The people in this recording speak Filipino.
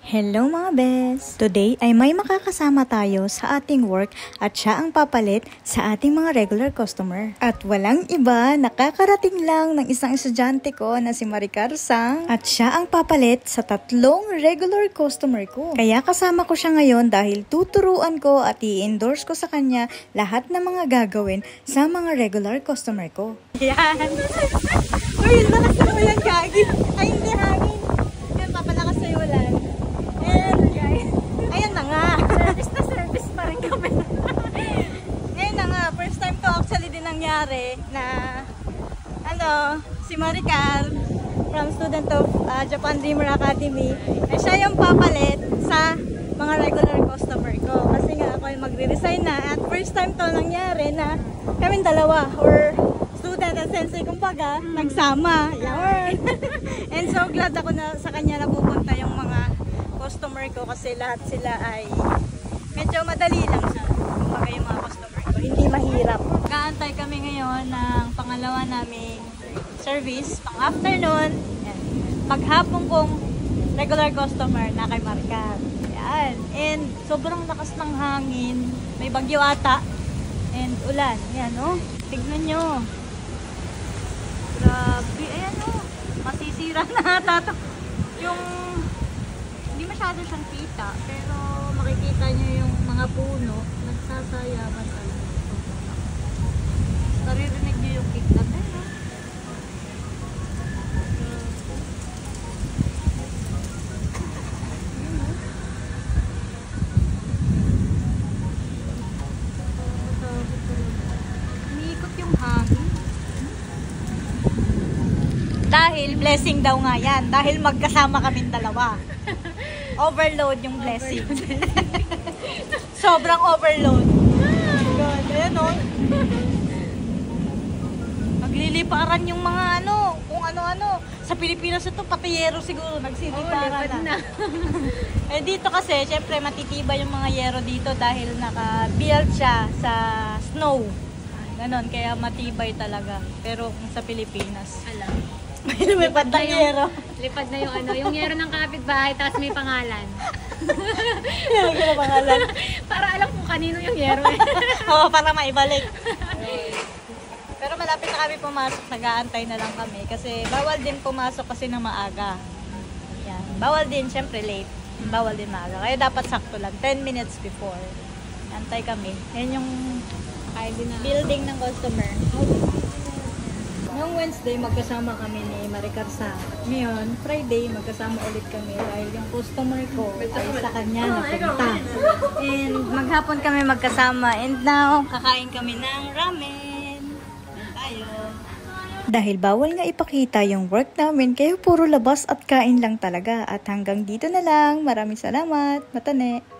Hello mga bes! Today ay may makakasama tayo sa ating work at siya ang papalit sa ating mga regular customer. At walang iba, nakakarating lang ng isang estudyante ko na si Maricar Sang at siya ang papalit sa 3 regular customer ko. Kaya kasama ko siya ngayon dahil tuturuan ko at i-endorse ko sa kanya lahat ng mga gagawin sa mga regular customer ko. Yan! Uy, lakas na ulan, Gagi! Ay, hindi hangin! Yan, papalakas na ulan. Ayan na nga. Service na service pa rin kami. Ngayon na nga, first time to actually din nangyari na si Maricar from student of Japan Dreamer Academy na siya yung papalit sa mga regular customer ko. Kasi nga ako yung magre-resign na at first time to nangyari na kaming dalawa or student at sensei kumbaga nagsama. Yan. And so glad ako na sa kanya napupunta yung mga customer ko kasi lahat sila ay medyo madali lang siya. Kumbaga yung mga customer ko, hindi mahirap. Kaantay kami ngayon ng pangalawa naming service, pang afternoon. Yan. Maghapon kong regular customer na kay Maricar. Yan. And sobrang lakas ng hangin. May bagyo ata. And ulan. Yan o. Tignan nyo. Grabe. Ayan o. Masisira na ata to. Yung hindi masyado siyang kita, pero makikita nyo yung mga puno, nagsasayaman talaga. Naririnig nyo yung kita, pero umiikot yung hangin. Dahil blessing daw nga yan, dahil magkasama kaming dalawa. Overload yung blessing. Sobrang overload. God, ayan o. Magliliparan yung mga kung ano-ano. Sa Pilipinas ito, patiyero siguro, nagsiliparan na. Eh dito kasi, syempre matitiba yung mga yero dito dahil naka-build siya sa snow. Ganon, kaya matibay talaga. Pero kung sa Pilipinas, may lumipad na yero. Lipad na yung yero ng kapitbahay, tapos may pangalan. Yung pangalan. Para alam kung kanino yung yero. Oo, para maibalik. Pero malapit na kami pumasok, nag-aantay na lang kami. Kasi bawal din pumasok kasi na maaga. Yan. Bawal din, syempre late. Bawal din maaga. Kaya dapat sakto lang, 10 minutes before. Antay kami. Yan yung building ng customer. Noong Wednesday, magkasama kami ni Maricar Sang. Ngayon, Friday, magkasama ulit kami dahil yung customer ko ay sa kanya napunta. And maghapon kami magkasama. And now, kakain kami ng ramen. Tayo. Dahil bawal nga ipakita yung work namin, kaya puro labas at kain lang talaga. At hanggang dito na lang. Maraming salamat. Matane.